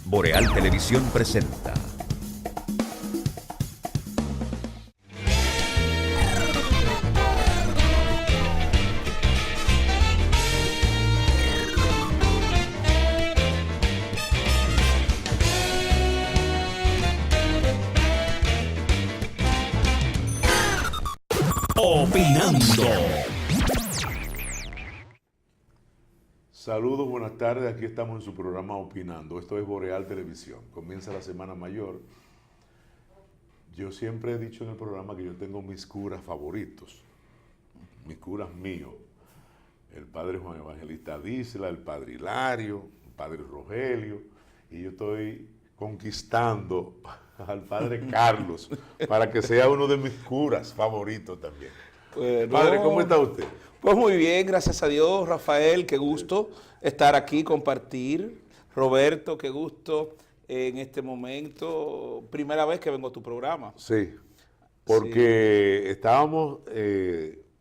Boreal Televisión presenta. Opinando. Saludos, buenas tardes. Aquí estamos en su programa Opinando. Esto es Boreal Televisión. Comienza la Semana Mayor. Yo siempre he dicho en el programa que yo tengo mis curas favoritos, mis curas míos. El padre Juan Evangelista Disla, el padre Hilario, el padre Rogelio, y yo estoy conquistando al padre Carlos para que sea uno de mis curas favoritos también. Bueno, Padre, ¿cómo está usted? Pues muy bien, gracias a Dios. Rafael, qué gusto estar aquí, compartir. Roberto, qué gusto en este momento. Primera vez que vengo a tu programa. Sí, porque estábamos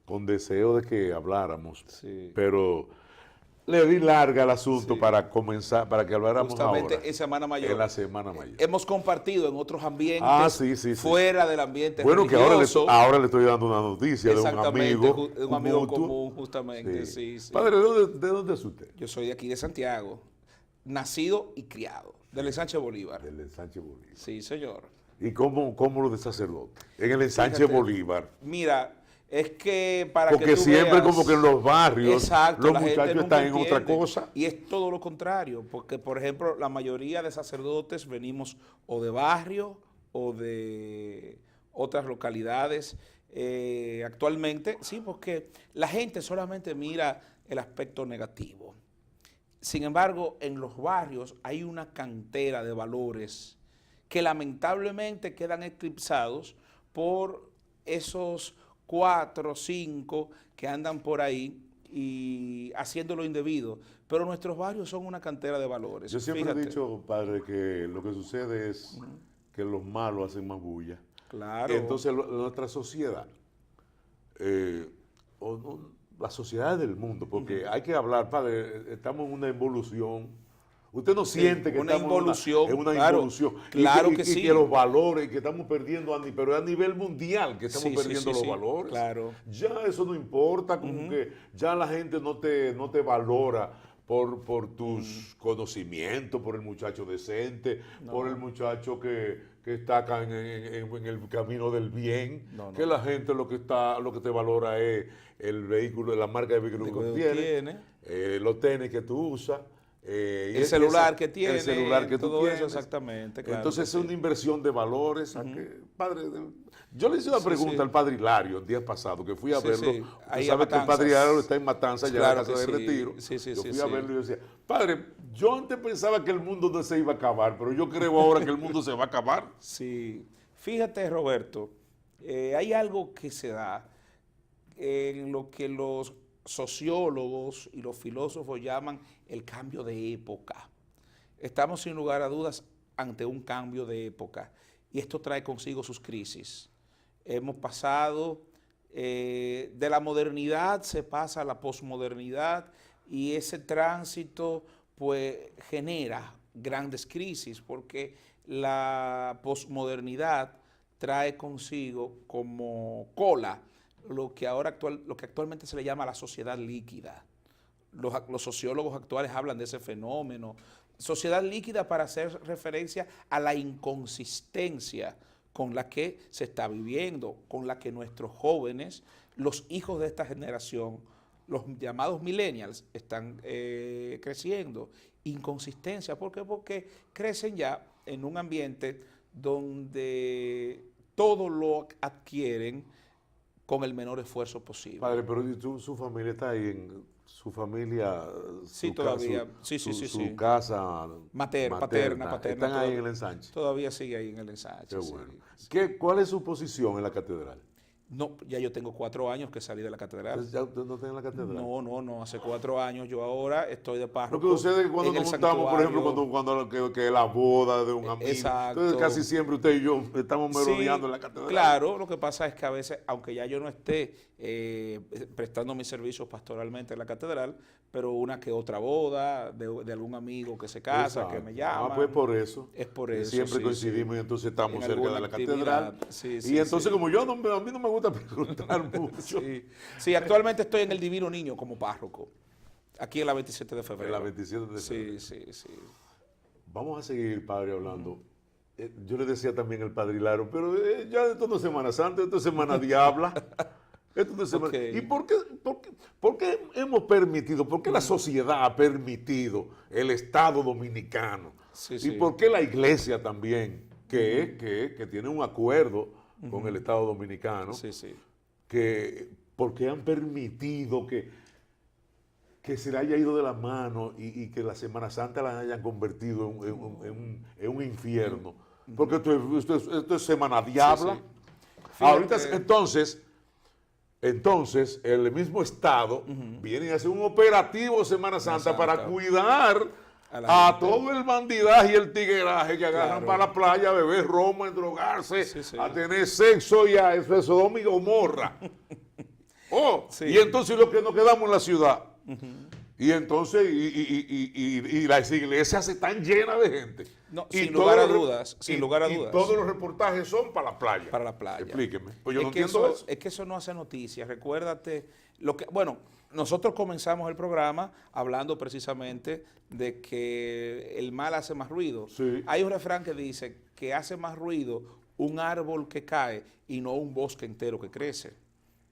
con deseo de que habláramos, pero le di larga al asunto para comenzar, para que habláramos justamente ahora. En Semana Mayor. En la Semana Mayor. Hemos compartido en otros ambientes, fuera del ambiente bueno, religioso. que ahora le estoy dando una noticia de un amigo. De un amigo común, justamente. Sí. Padre, ¿de dónde es usted? Yo soy de aquí, de Santiago, nacido y criado, del Ensanche Bolívar. Del Ensanche Bolívar. Sí, señor. ¿Y cómo lo de sacerdote? En el Ensanche Bolívar. Mira, es que para porque que tú siempre veas, como que en los barrios exacto, los muchachos están en otra cosa. Y es todo lo contrario, porque por ejemplo la mayoría de sacerdotes venimos o de barrio o de otras localidades. Actualmente, sí, porque la gente solamente mira el aspecto negativo. Sin embargo, en los barrios hay una cantera de valores que lamentablemente quedan eclipsados por esos 4 o 5 que andan por ahí y haciendo lo indebido. Pero nuestros barrios son una cantera de valores. Yo siempre he dicho, padre, que lo que sucede es que los malos hacen más bulla. Claro. Entonces nuestra sociedad, la sociedad del mundo, porque hay que hablar, padre, estamos en una evolución. Usted no siente que estamos en una involución. Claro que sí. Y que los valores, que estamos perdiendo, pero a nivel mundial que estamos perdiendo los valores. Claro. Ya eso no importa, como que ya la gente no te valora por tus conocimientos, por el muchacho decente, por el muchacho que está acá en el camino del bien. Que la gente lo que te valora es el vehículo, la marca de vehículo que tiene, los tenis que tú usas. El celular que tiene, el celular que todo tú tienes. eso exactamente. Claro. Entonces es una inversión de valores. Padre, yo le hice una pregunta al padre Hilario el día pasado, que fui a verlo. Ahí sabe que el padre Hilario está en Matanza, ya en la casa de retiro. Yo fui a verlo y yo decía, padre, yo antes pensaba que el mundo no se iba a acabar, pero yo creo ahora que el mundo se va a acabar. Sí, fíjate, Roberto, hay algo que se da en lo que los sociólogos y los filósofos llaman el cambio de época. Estamos sin lugar a dudas ante un cambio de época y esto trae consigo sus crisis. Hemos pasado de la modernidad, se pasa a la posmodernidad y ese tránsito pues genera grandes crisis porque la posmodernidad trae consigo como cola lo que actualmente se le llama la sociedad líquida. Los sociólogos actuales hablan de ese fenómeno. Sociedad líquida para hacer referencia a la inconsistencia con la que se está viviendo, con la que nuestros jóvenes, los hijos de esta generación, los llamados millennials, están creciendo. Inconsistencia, ¿por qué? Porque crecen ya en un ambiente donde todo lo adquieren con el menor esfuerzo posible. Padre, pero su familia está ahí, su familia, sí, todavía. Su casa paterna. Están ahí en el Ensanche. Todavía sigue ahí en el Ensanche. Qué bueno. ¿Cuál es su posición en la catedral? No, ya yo tengo 4 años que salí de la catedral. Entonces, ¿ya usted no está en la catedral? No, hace 4 años. Yo ahora estoy de párroco. Lo que sucede es que cuando en el nos juntamos, por ejemplo, santuario. cuando que la boda de un amigo, Exacto. entonces casi siempre usted y yo estamos merodeando Sí, en la catedral. claro, lo que pasa es que a veces, aunque ya yo no esté prestando mis servicios pastoralmente en la catedral, pero una que otra boda de algún amigo que se casa, Exacto. que me llama. Pues por eso. Es por que eso. siempre sí, coincidimos sí. y entonces estamos En cerca alguna de la actividad. catedral. Sí, y sí, entonces, sí. como yo, a mí no me gusta preguntar mucho. Sí, actualmente estoy en el Divino Niño como párroco, aquí en la 27 de febrero. En la 27 de febrero. Sí. Vamos a seguir, padre, hablando. Yo le decía también el padre Hilaro, pero ya esto no es Semana Santa, esto es Semana Diabla. Esto no es Semana... Ok. ¿Y por qué hemos permitido, por qué la sociedad ha permitido el Estado dominicano? Sí, ¿Y sí. por qué la iglesia también, que tiene un acuerdo con el Estado dominicano, Sí. por qué han permitido que se le haya ido de la mano y que la Semana Santa la hayan convertido en un infierno? Porque esto es Semana Diabla. Sí. Ahorita, Fíjate. entonces, el mismo Estado viene a hacer un operativo Semana Santa para cuidar a la gente. todo el bandidaje y el tigueraje que agarran Claro. para la playa a beber Roma, a drogarse, Sí. a tener sexo y a eso Sodoma y Gomorra. Sí. Y entonces lo que nos quedamos en la ciudad. Y entonces, y las iglesias están llenas de gente. No, Y sin todos lugar a los- dudas, sin lugar a y dudas. todos los reportajes son para la playa. Para la playa. Explíqueme. Pues yo no que entiendo eso. Es que eso no hace noticias. Recuérdate, nosotros comenzamos el programa hablando precisamente de que el mal hace más ruido. Sí. Hay un refrán que dice que hace más ruido un árbol que cae y no un bosque entero que crece.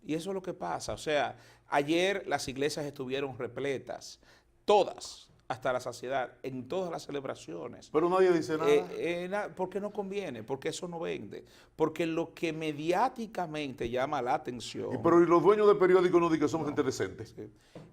Y eso es lo que pasa. O sea, ayer las iglesias estuvieron repletas, todas, hasta la saciedad, en todas las celebraciones. Pero nadie dice nada. Porque no conviene, porque eso no vende, porque lo que mediáticamente llama la atención Pero los dueños de periódicos no dicen que son gente decente.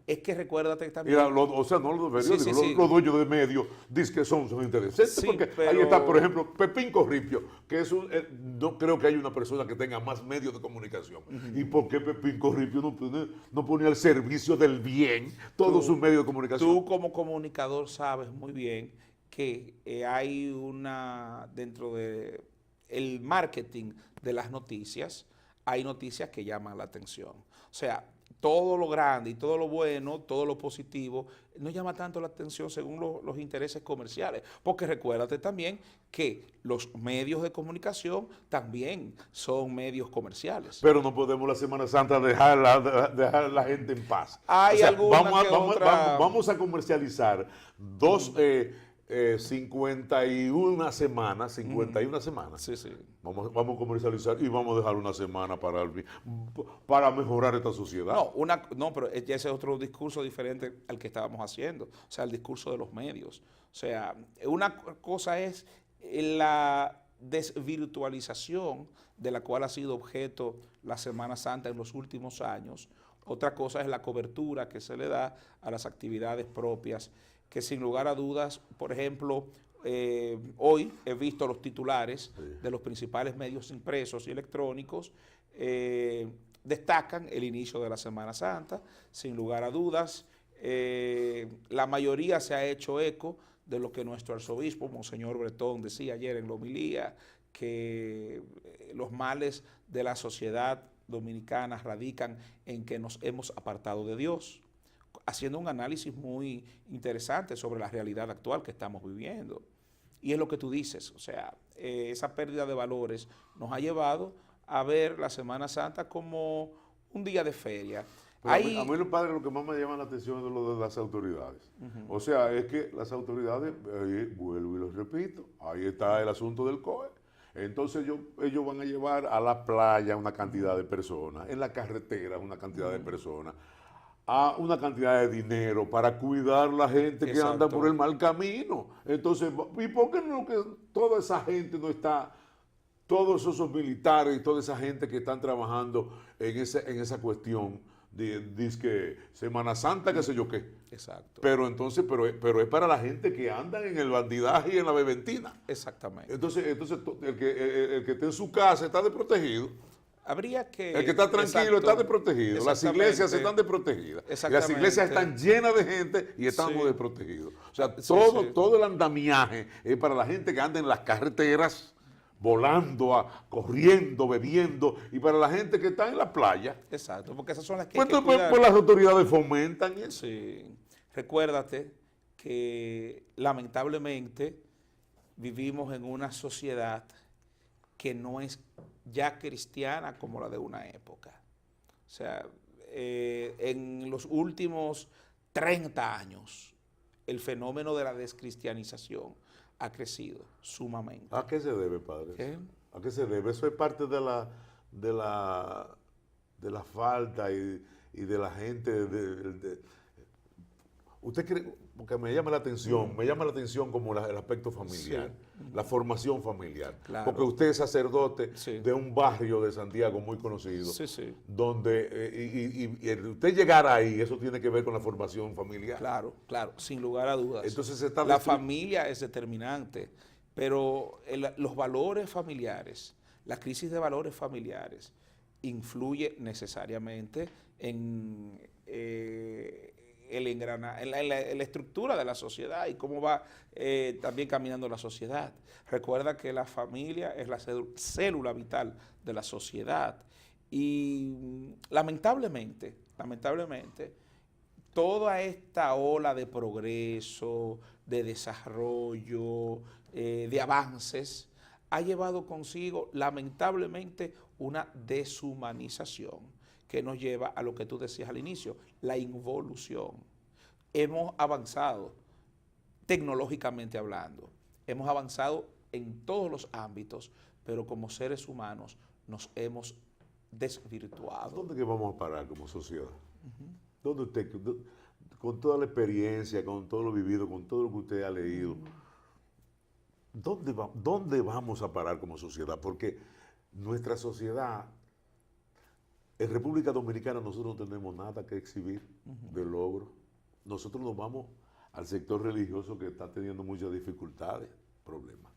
es que recuérdate también. Mira, o sea, no los periódicos, Sí. los dueños de medios dicen que son gente decente. Sí, Porque pero- ahí está, por ejemplo, Pepín Corripio, que es no creo que haya una persona que tenga más medios de comunicación. ¿Y por qué Pepín Corripio no pone al servicio del bien todos sus medios de comunicación? Tú como comunicador sabes muy bien que hay dentro de el marketing de las noticias, hay noticias que llaman la atención. O sea, todo lo grande y todo lo bueno, todo lo positivo, no llama tanto la atención según los intereses comerciales. Porque recuérdate también que los medios de comunicación también son medios comerciales. Pero no podemos la Semana Santa dejar la gente en paz. Hay alguna que otra- vamos a comercializar 51 semanas. Sí. Vamos a comercializar y vamos a dejar una semana para mejorar esta sociedad. Pero ya ese es otro discurso diferente al que estábamos haciendo, o sea, el discurso de los medios. O sea, una cosa es la desvirtualización de la cual ha sido objeto la Semana Santa en los últimos años. Otra cosa es la cobertura que se le da a las actividades propias, que sin lugar a dudas, por ejemplo, hoy he visto los titulares de los principales medios impresos y electrónicos, destacan el inicio de la Semana Santa, sin lugar a dudas. La mayoría se ha hecho eco de lo que nuestro arzobispo, Monseñor Bretón, decía ayer en la homilía, que los males de la sociedad dominicana radican en que nos hemos apartado de Dios, haciendo un análisis muy interesante sobre la realidad actual que estamos viviendo. Y es lo que tú dices, o sea, esa pérdida de valores nos ha llevado a ver la Semana Santa como un día de feria. Pero a mí, padre, lo que más me llama la atención es lo de las autoridades. O sea, es que las autoridades, vuelvo y lo repito, ahí está el asunto del COE. Entonces ellos van a llevar a la playa una cantidad de personas, en la carretera una cantidad de personas, a una cantidad de dinero para cuidar la gente que anda por el mal camino. Entonces, ¿y por qué no que toda esa gente no está, todos esos militares y toda esa gente que están trabajando en esa cuestión? Dice que Semana Santa, qué sé yo qué. Exacto. Pero entonces, pero es para la gente que anda en el bandidaje y en la beventina. Exactamente. Entonces el que esté en su casa está desprotegido. Habría que... El que está tranquilo exacto, está desprotegido. Las iglesias están desprotegidas. Las iglesias están llenas de gente y estamos Sí. desprotegidos. O sea, Sí, todo, sí. todo el andamiaje es para la gente que anda en las carreteras, volando, corriendo, bebiendo, y para la gente que está en la playa. Exacto, porque esas son las que Pues, hay que pues, cuidar. pues las autoridades fomentan eso. Sí. Recuérdate que lamentablemente vivimos en una sociedad que no es ya cristiana como la de una época. O sea, en los últimos 30 años, el fenómeno de la descristianización ha crecido sumamente. ¿A qué se debe, padre? ¿Qué? ¿A qué se debe? Eso es parte de la falta y de la gente. ¿Usted cree? Porque me llama la atención como el aspecto familiar, la formación familiar. Claro. Porque usted es sacerdote Sí. de un barrio de Santiago muy conocido, Sí, sí. donde y el usted llegar ahí, eso tiene que ver con la formación familiar. Claro, claro, sin lugar a dudas. Entonces está la familia es determinante, pero los valores familiares, la crisis de valores familiares, influye necesariamente en en la estructura de la sociedad y cómo va también caminando la sociedad. Recuerda que la familia es la célula vital de la sociedad y lamentablemente, toda esta ola de progreso, de desarrollo, de avances, ha llevado consigo, lamentablemente, una deshumanización que nos lleva a lo que tú decías al inicio, la involución. Hemos avanzado tecnológicamente hablando, hemos avanzado en todos los ámbitos, pero como seres humanos nos hemos desvirtuado. ¿Dónde que vamos a parar como sociedad? ¿Dónde usted, con toda la experiencia, con todo lo vivido, con todo lo que usted ha leído, ¿dónde vamos a parar como sociedad? Porque nuestra sociedad, en República Dominicana nosotros no tenemos nada que exhibir de logro. Nosotros nos vamos al sector religioso que está teniendo muchas dificultades, problemas.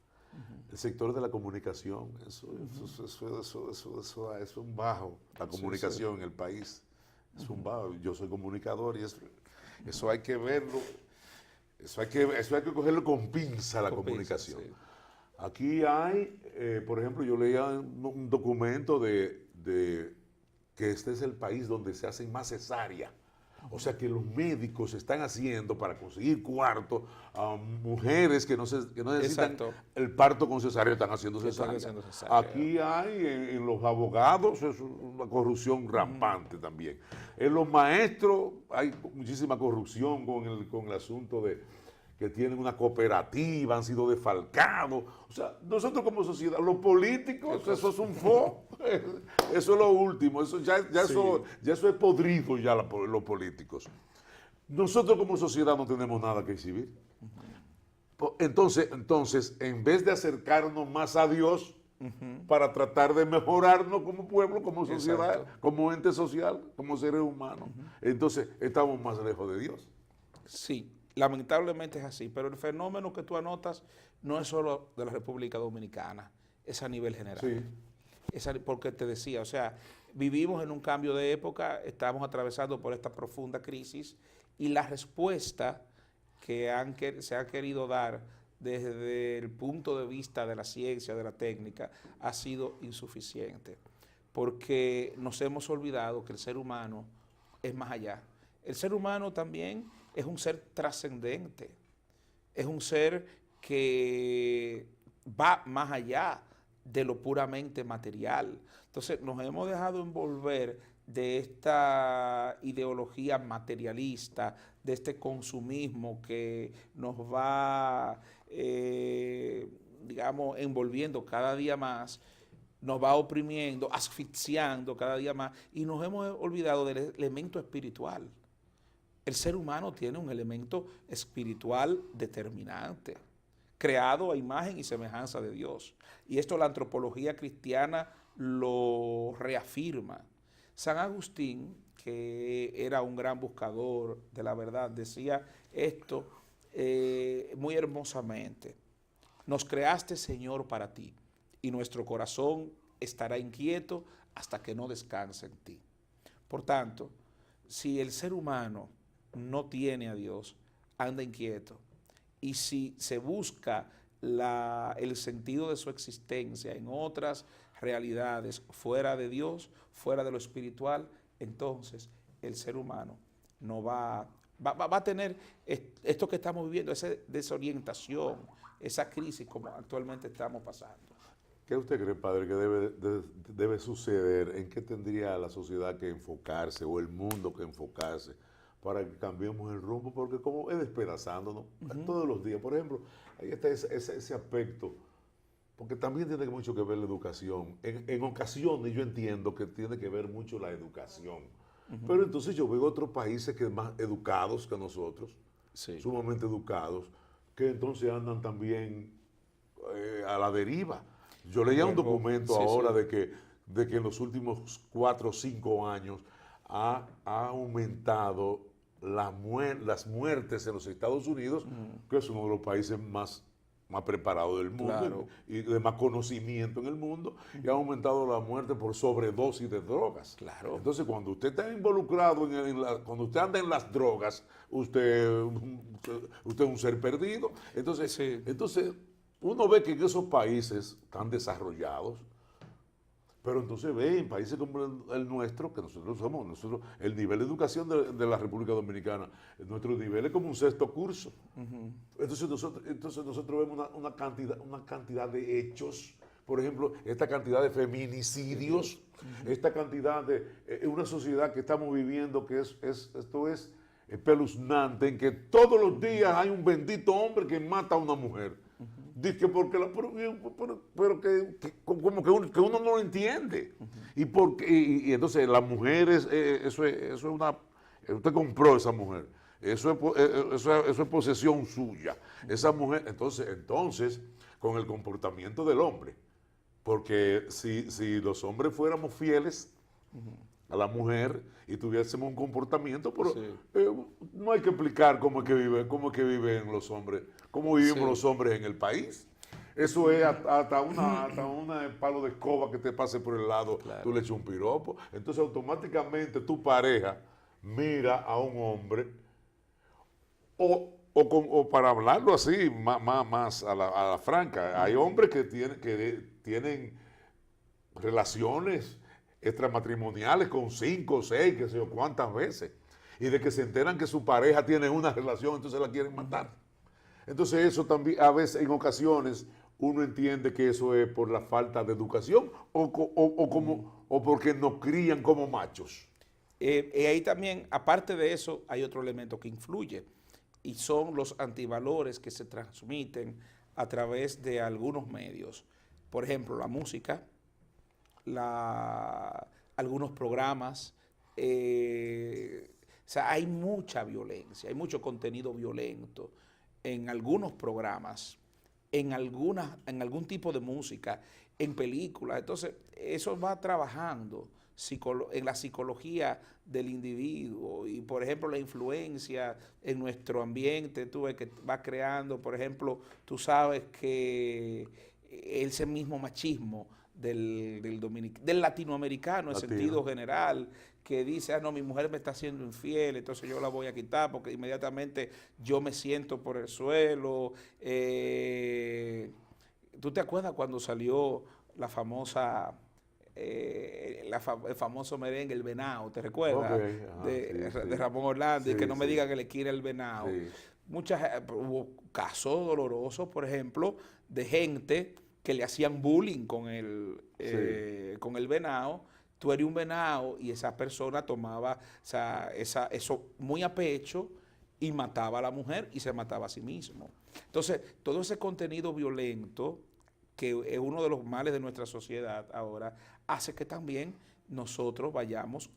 El sector de la comunicación, eso es un bajo, la comunicación en el país. Es un bajo. Yo soy comunicador y eso hay que verlo, eso hay que cogerlo con pinza, la comunicación. Sí. Aquí hay, por ejemplo, yo leía un documento de que este es el país donde se hacen más cesáreas. O sea que los médicos están haciendo para conseguir cuarto a mujeres que no necesitan Exacto. el parto con cesárea, están haciendo cesárea. Aquí hay en los abogados es una corrupción rampante también. En los maestros hay muchísima corrupción con el asunto de que tienen una cooperativa, han sido defalcados. O sea, nosotros como sociedad, los políticos, eso es un fo. Eso es lo último. Eso ya eso es podrido ya los políticos. Nosotros como sociedad no tenemos nada que exhibir. Entonces, en vez de acercarnos más a Dios para tratar de mejorarnos como pueblo, como sociedad, Exacto. como ente social, como seres humanos, entonces estamos más lejos de Dios. Sí, lamentablemente es así, pero el fenómeno que tú anotas no es solo de la República Dominicana, es a nivel general. Sí. Porque te decía, o sea, vivimos en un cambio de época, estamos atravesando por esta profunda crisis y la respuesta que se ha querido dar desde el punto de vista de la ciencia, de la técnica, ha sido insuficiente, porque nos hemos olvidado que el ser humano es más allá. El ser humano también es un ser trascendente, es un ser que va más allá de lo puramente material. Entonces nos hemos dejado envolver de esta ideología materialista, de este consumismo que nos va, digamos, envolviendo cada día más, nos va oprimiendo, asfixiando cada día más, y nos hemos olvidado del elemento espiritual. El ser humano tiene un elemento espiritual determinante, creado a imagen y semejanza de Dios. Y esto la antropología cristiana lo reafirma. San Agustín, que era un gran buscador de la verdad, decía esto muy hermosamente. Nos creaste, Señor, para ti, y nuestro corazón estará inquieto hasta que no descanse en ti. Por tanto, si el ser humano no tiene a Dios, anda inquieto. Y si se busca el sentido de su existencia en otras realidades fuera de Dios, fuera de lo espiritual, entonces el ser humano no va a tener esto que estamos viviendo, esa desorientación, esa crisis como actualmente estamos pasando. ¿Qué usted cree, padre, que debe suceder? ¿En qué tendría la sociedad que enfocarse o el mundo que enfocarse para que cambiemos el rumbo? Porque como es despedazándonos todos los días. Por ejemplo, ahí está ese aspecto, porque también tiene mucho que ver la educación. En ocasiones yo entiendo que tiene que ver mucho la educación. Pero entonces yo veo otros países que son más educados que nosotros, Sí. sumamente educados, que entonces andan también a la deriva. Yo leía un documento ahora de que en los últimos 4 o 5 años ha aumentado las muertes en los Estados Unidos, que es uno de los países más preparados del mundo, Claro. y de más conocimiento en el mundo, y ha aumentado la muerte por sobredosis de drogas. Claro. Entonces, cuando usted está involucrado, cuando usted anda en las drogas, usted es un ser perdido. Entonces, Sí. uno ve que en esos países tan desarrollados, pero entonces ve en países como el nuestro, que nosotros el nivel de educación de la República Dominicana, nuestro nivel es como un 6º curso. Entonces nosotros vemos una cantidad de hechos, por ejemplo, esta cantidad de feminicidios, esta cantidad de una sociedad que estamos viviendo que esto es espeluznante, en que todos los días hay un bendito hombre que mata a una mujer. Dice porque pero como que uno no lo entiende. Y entonces las mujeres, eso es una, usted compró esa mujer, eso es posesión suya. Esa mujer, entonces, con el comportamiento del hombre, porque si los hombres fuéramos fieles a la mujer y tuviésemos un comportamiento, pero no hay que explicar cómo es que viven los hombres, cómo vivimos los hombres en el país. Eso es hasta una palo de escoba que te pase por el lado, tú le echas un piropo. Entonces automáticamente tu pareja mira a un hombre, o para hablarlo así, más a la franca, hay hombres que tienen relaciones extramatrimoniales con 5 o 6, qué sé yo, cuántas veces. Y de que se enteran que su pareja tiene una relación, entonces la quieren matar. Entonces eso también, a veces, en ocasiones, uno entiende que eso es por la falta de educación o porque nos crían como machos. Y ahí también, aparte de eso, hay otro elemento que influye, y son los antivalores que se transmiten a través de algunos medios. Por ejemplo, la música, algunos programas, o sea, hay mucha violencia, hay mucho contenido violento en algunos programas, en algún tipo de música, en películas. Entonces, eso va trabajando en la psicología del individuo, y por ejemplo la influencia en nuestro ambiente, tú ves que va creando, por ejemplo, tú sabes que ese mismo machismo del latinoamericano en sentido general, que dice, no, mi mujer me está haciendo infiel, entonces yo la voy a quitar porque inmediatamente yo me siento por el suelo. ¿Tú te acuerdas cuando salió la famosa, el famoso merengue, El Venao? ¿Te recuerdas? De Ramón Orlando, y que no me diga que le quiere el venao. Sí. Hubo casos dolorosos, por ejemplo, de gente que le hacían bullying con el venao. Tú eres un venao, y esa persona tomaba eso muy a pecho y mataba a la mujer y se mataba a sí mismo. Entonces, todo ese contenido violento, que es uno de los males de nuestra sociedad ahora, hace que también nosotros vayamos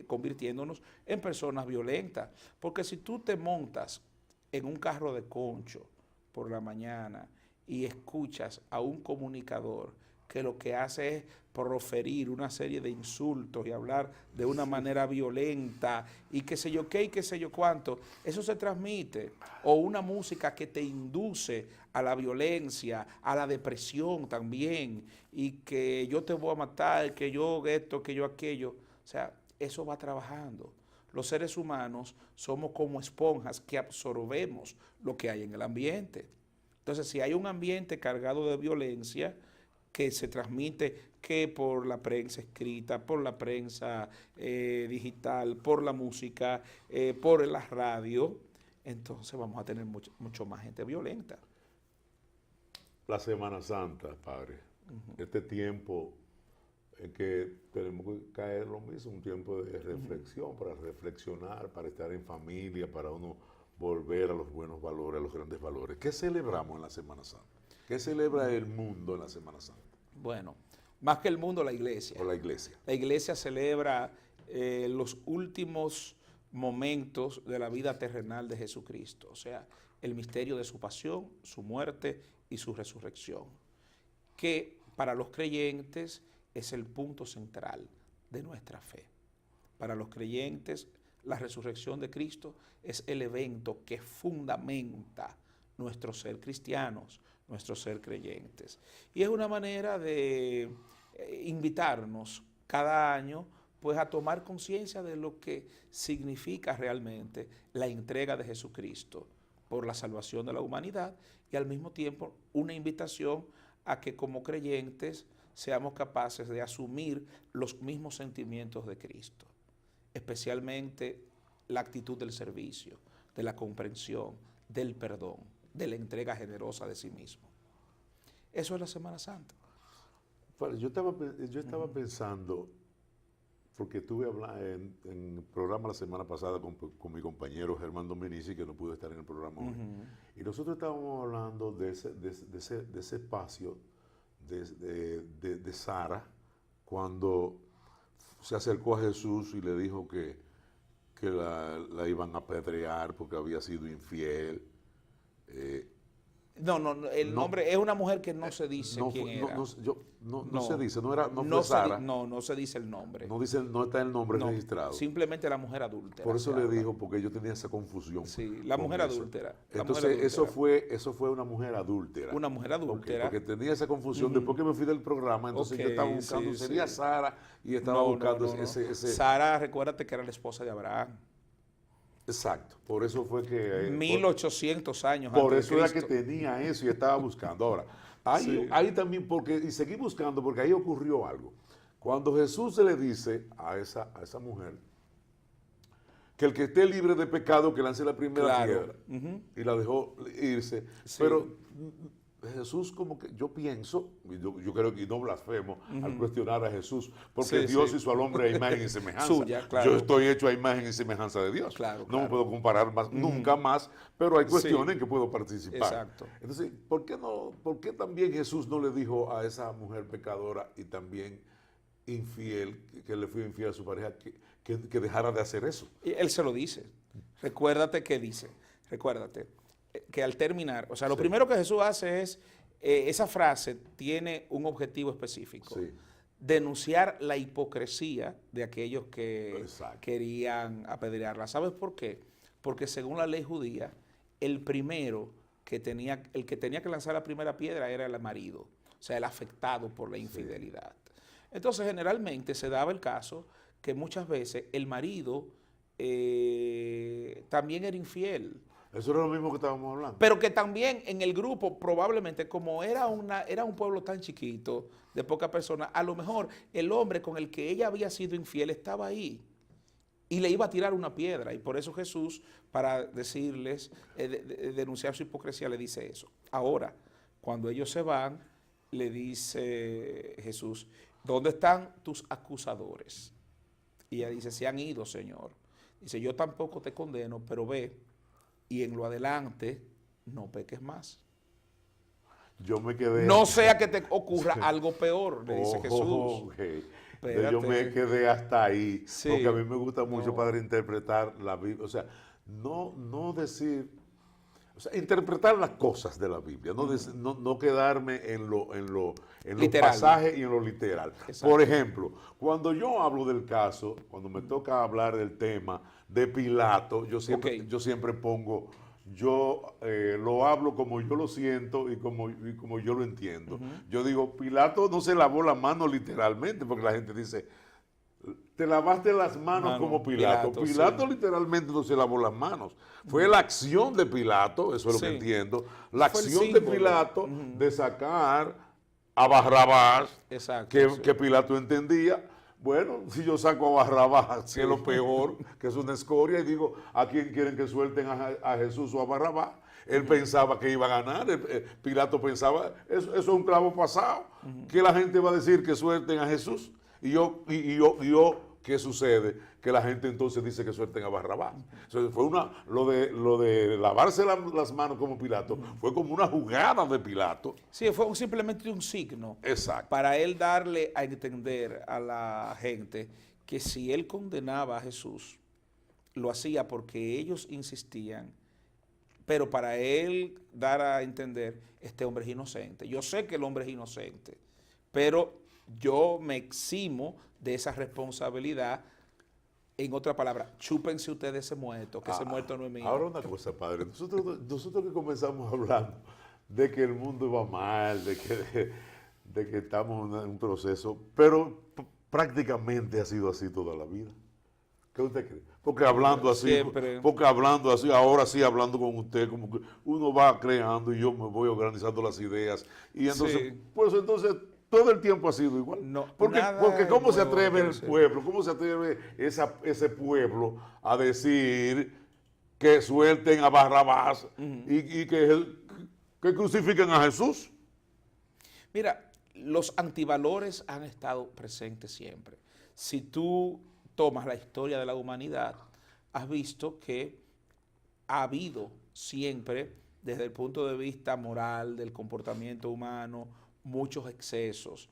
convirtiéndonos en personas violentas. Porque si tú te montas en un carro de concho por la mañana y escuchas a un comunicador que lo que hace es proferir una serie de insultos y hablar de una manera violenta y qué sé yo qué y qué sé yo cuánto, eso se transmite. O una música que te induce a la violencia, a la depresión también, y que yo te voy a matar, que yo esto, que yo aquello. O sea, eso va trabajando. Los seres humanos somos como esponjas que absorbemos lo que hay en el ambiente. Entonces, si hay un ambiente cargado de violencia que se transmite que por la prensa escrita, por la prensa digital, por la música, por la radio, entonces vamos a tener mucho más gente violenta. La Semana Santa, padre, este tiempo en que tenemos que caer lo mismo, un tiempo de reflexión, para reflexionar, para estar en familia, para uno volver a los buenos valores, a los grandes valores. ¿Qué celebramos en la Semana Santa? ¿Qué celebra el mundo en la Semana Santa? Bueno, más que el mundo, la iglesia. O la iglesia. La iglesia celebra los últimos momentos de la vida terrenal de Jesucristo, o sea, el misterio de su pasión, su muerte y su resurrección, que para los creyentes es el punto central de nuestra fe. Para los creyentes, la resurrección de Cristo es el evento que fundamenta nuestro ser cristianos, nuestro ser creyentes. Y es una manera de invitarnos cada año pues a tomar conciencia de lo que significa realmente la entrega de Jesucristo por la salvación de la humanidad y al mismo tiempo una invitación a que como creyentes seamos capaces de asumir los mismos sentimientos de Cristo, especialmente la actitud del servicio, de la comprensión, del perdón, de la entrega generosa de sí mismo. Eso es la Semana Santa. Yo estaba pensando, porque estuve hablando en el programa la semana pasada con mi compañero Germán Dominici, que no pudo estar en el programa hoy, y nosotros estábamos hablando de ese espacio de Sara, cuando se acercó a Jesús y le dijo que la iban a apedrear porque había sido infiel. No, el nombre es una mujer que no se dice quién era. No se dice, no fue Sara. No se dice el nombre. No está el nombre registrado. Simplemente la mujer adúltera. Por eso le dijo, porque yo tenía esa confusión. Sí, la mujer adúltera. Entonces, eso fue una mujer adúltera. Una mujer adúltera. Porque tenía esa confusión. Después que me fui del programa, entonces yo estaba buscando, sería Sara, y estaba buscando ese... Sara, recuérdate que era la esposa de Abraham. Exacto, por eso fue que... 1800 años por antes eso de era Cristo. que tenía eso y estaba buscando. Ahora, ahí también, y seguí buscando porque ahí ocurrió algo. Cuando Jesús se le dice a esa mujer que el que esté libre de pecado que lance la primera piedra, y la dejó irse, pero Jesús, como que yo pienso, yo creo que no blasfemo al cuestionar a Jesús, porque Dios hizo al hombre a imagen y semejanza. Suya, claro. Yo estoy hecho a imagen y semejanza de Dios. No me puedo comparar más, nunca más, pero hay cuestiones en que puedo participar. Exacto. Entonces, ¿por qué también Jesús no le dijo a esa mujer pecadora y también infiel, que le fue infiel a su pareja, que dejara de hacer eso? Y él se lo dice. Recuérdate que al terminar, o sea, lo primero que Jesús hace es, esa frase tiene un objetivo específico. Denunciar la hipocresía de aquellos que querían apedrearla. ¿Sabes por qué? Porque según la ley judía, el que tenía que lanzar la primera piedra era el marido, o sea, el afectado por la infidelidad. Entonces, generalmente se daba el caso que muchas veces el marido también era infiel. Eso era lo mismo que estábamos hablando. Pero que también en el grupo, probablemente, como era un pueblo tan chiquito, de pocas personas, a lo mejor el hombre con el que ella había sido infiel estaba ahí y le iba a tirar una piedra. Y por eso Jesús, para decirles, denunciar su hipocresía, le dice eso. Ahora, cuando ellos se van, le dice Jesús, ¿dónde están tus acusadores? Y ella dice, se han ido, Señor. Dice, yo tampoco te condeno, pero ve, y en lo adelante no peques más. Yo me quedé... No sea que te ocurra algo peor, le dice Jesús. Yo me quedé hasta ahí, porque a mí me gusta mucho, padre, interpretar la Biblia. O sea, no decir... sea, interpretar las cosas de la Biblia, no quedarme en los Literal. pasajes y en lo literal. Exacto. Por ejemplo, cuando yo hablo del caso, cuando me toca hablar del tema de Pilato, yo siempre pongo, yo lo hablo como yo lo siento y como yo lo entiendo. Yo digo, Pilato no se lavó la mano literalmente, porque la gente dice, te lavaste las manos como Pilato. Pilato sí. literalmente no se lavó las manos. Fue la acción de Pilato, eso es lo que Sí. entiendo, la Fue el acción de símbolo. Pilato de sacar a Barrabás, Exacto, que, sí. que Pilato entendía. Bueno, si yo saco a Barrabás, que es lo peor, que es una escoria, y digo, ¿a quién quieren que suelten a Jesús o a Barrabás? Él pensaba que iba a ganar, Pilato pensaba, eso es un clavo pasado, que la gente va a decir que suelten a Jesús. Y yo, ¿qué sucede? Que la gente entonces dice que suelten a Barrabás. Entonces fue lo de lavarse las manos como Pilato, fue como una jugada de Pilato. Sí, fue simplemente un signo. Exacto. Para él darle a entender a la gente que si él condenaba a Jesús, lo hacía porque ellos insistían, pero para él dar a entender, este hombre es inocente. Yo sé que el hombre es inocente, pero yo me eximo de esa responsabilidad. En otra palabra, chúpense ustedes ese muerto, que ese muerto no es mío. Ahora una cosa, padre, nosotros que comenzamos hablando de que el mundo va mal, de que estamos en un proceso, pero prácticamente ha sido así toda la vida. ¿Qué usted cree? Porque hablando así, ahora sí hablando con usted, como que uno va creando y yo me voy organizando las ideas. Y entonces, Sí. pues entonces todo el tiempo ha sido igual. No, porque nada ¿cómo se nuevo, atreve el entonces. pueblo? ¿Cómo se atreve ese pueblo a decir que suelten a Barrabás y que crucifiquen a Jesús? Mira, los antivalores han estado presentes siempre. Si tú tomas la historia de la humanidad, has visto que ha habido siempre, desde el punto de vista moral, del comportamiento humano, muchos excesos.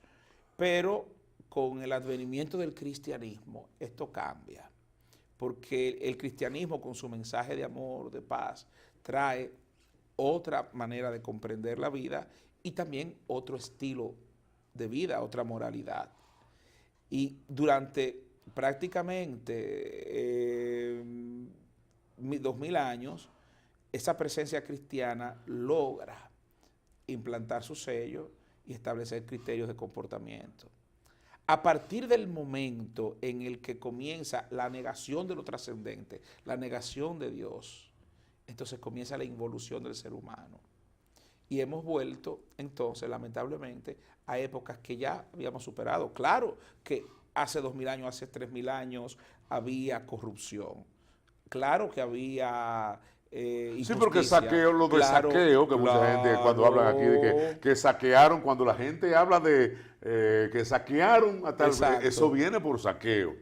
Pero con el advenimiento del cristianismo, esto cambia. Porque el cristianismo, con su mensaje de amor, de paz, trae otra manera de comprender la vida y también otro estilo de vida, otra moralidad. Y durante prácticamente 2000 años, esa presencia cristiana logra implantar su sello y establecer criterios de comportamiento. A partir del momento en el que comienza la negación de lo trascendente, la negación de Dios, entonces comienza la involución del ser humano. Y hemos vuelto, entonces, lamentablemente, a épocas que ya habíamos superado. Claro que hace 2000 años, hace 3000 años, había corrupción. Claro que había injusticia. Sí, porque saqueo, lo de saqueo, que mucha gente cuando hablan aquí de que saquearon, cuando la gente habla de que saquearon a tal vez, eso viene por saqueo.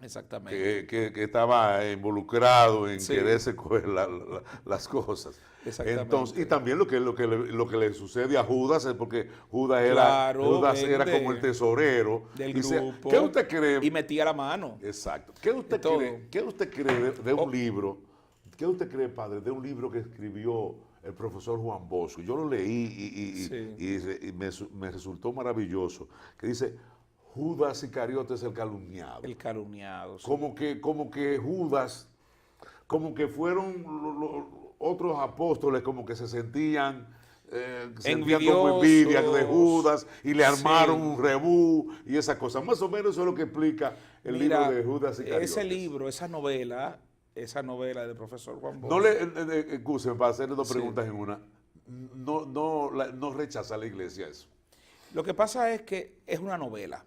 Exactamente. Que estaba involucrado en Sí. quererse coger las cosas. Exactamente. Entonces, y también lo que le sucede a Judas es porque Judas Claro, era como el tesorero del y grupo. ¿qué usted cree? Y metía la mano. Exacto. ¿Qué usted todo. cree de un libro? ¿Qué usted cree, padre, de un libro que escribió el profesor Juan Bosco? Yo lo leí y me resultó maravilloso. Que dice, Judas Iscariote es el calumniado. El calumniado. Sí. Como que Judas, como que fueron otros apóstoles, como que se sentían como envidia de Judas y le armaron un rebú y esas cosas. Más o menos eso es lo que explica el libro de Judas Iscariote. Ese libro, esa novela del profesor Juan Bosco. No excusen, para hacerle dos preguntas en una. No rechaza la iglesia eso. Lo que pasa es que es una novela.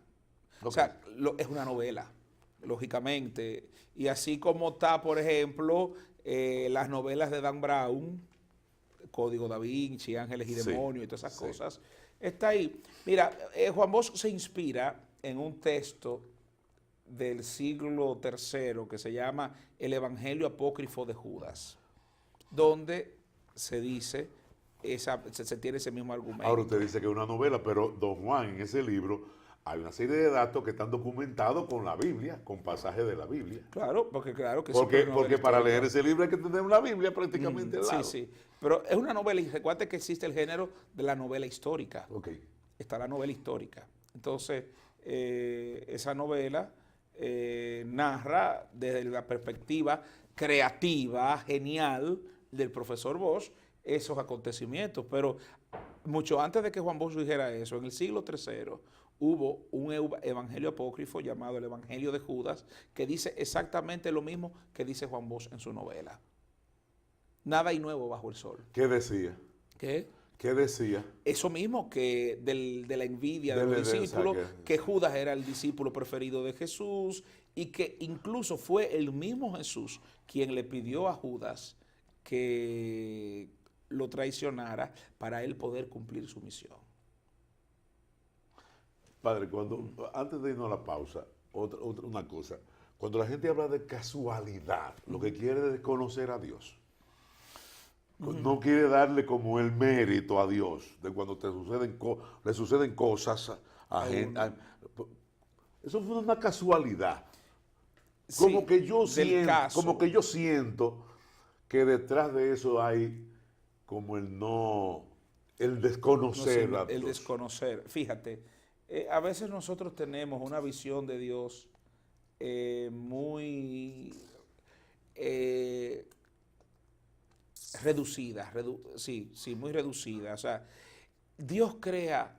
Okay. O sea, es una novela, lógicamente. Y así como está, por ejemplo, las novelas de Dan Brown, Código Da Vinci, Ángeles y Demonios y todas esas cosas, está ahí. Mira, Juan Bosco se inspira en un texto del siglo III que se llama El Evangelio Apócrifo de Judas, donde se dice, se tiene ese mismo argumento. Ahora usted dice que es una novela, pero don Juan, en ese libro hay una serie de datos que están documentados con la Biblia, con pasajes de la Biblia. Claro, porque claro que porque para leer ese libro hay que tener una Biblia prácticamente al lado. Sí, sí. Pero es una novela, y recuerda que existe el género de la novela histórica. Ok. Está la novela histórica. Entonces, esa novela narra desde la perspectiva creativa, genial, del profesor Bosch, esos acontecimientos. Pero mucho antes de que Juan Bosch dijera eso, en el siglo III, hubo un evangelio apócrifo llamado el Evangelio de Judas, que dice exactamente lo mismo que dice Juan Bosch en su novela. Nada hay nuevo bajo el sol. ¿Qué decía? ¿Qué? ¿Qué decía? Eso mismo que de la envidia de los discípulos, que Judas era el discípulo preferido de Jesús y que incluso fue el mismo Jesús quien le pidió a Judas que lo traicionara para él poder cumplir su misión. Padre, antes de irnos a la pausa, una cosa. Cuando la gente habla de casualidad, lo que quiere es conocer a Dios. No quiere darle como el mérito a Dios de cuando le suceden cosas a gente. Eso fue una casualidad. Como, Sí, que yo del caso. como que yo siento que detrás de eso hay como el desconocer a Dios. El desconocer. Fíjate, a veces nosotros tenemos una visión de Dios muy reducida, muy reducida. O sea, Dios crea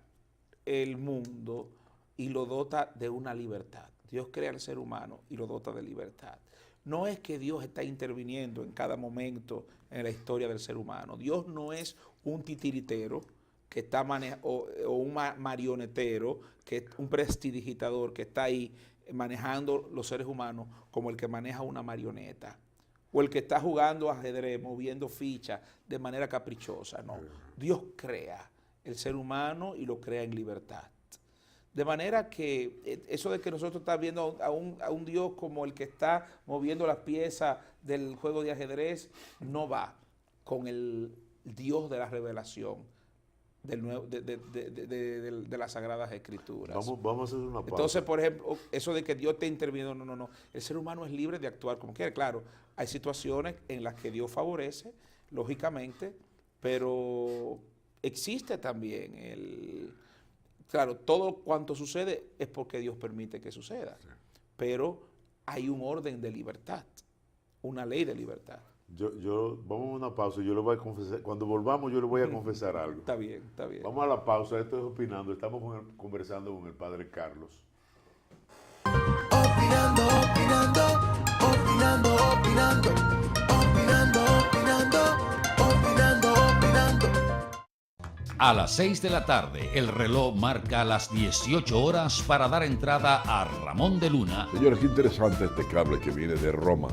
el mundo y lo dota de una libertad. Dios crea al ser humano y lo dota de libertad. No es que Dios está interviniendo en cada momento en la historia del ser humano. Dios no es un titiritero que está o un marionetero, un prestidigitador que está ahí manejando los seres humanos como el que maneja una marioneta, o el que está jugando ajedrez, moviendo fichas de manera caprichosa. No, Dios crea el ser humano y lo crea en libertad. De manera que eso de que nosotros estamos viendo a un Dios como el que está moviendo las piezas del juego de ajedrez, no va con el Dios de la revelación de las Sagradas Escrituras. Vamos a hacer una pausa. Entonces, por ejemplo, eso de que Dios te interviene, no. El ser humano es libre de actuar como quiere. Claro, hay situaciones en las que Dios favorece, lógicamente, pero existe también claro, todo cuanto sucede es porque Dios permite que suceda, pero hay un orden de libertad, una ley de libertad. Vamos a una pausa y yo le voy a confesar. Cuando volvamos, yo le voy a confesar algo. Está bien, está bien. Vamos a la pausa. Esto es Opinando. Estamos conversando con el padre Carlos. Opinando, opinando, opinando, opinando, opinando, opinando, opinando, opinando. A las 6 de la tarde, el reloj marca las 18 horas para dar entrada a Ramón de Luna. Señores, qué interesante este cable que viene de Roma,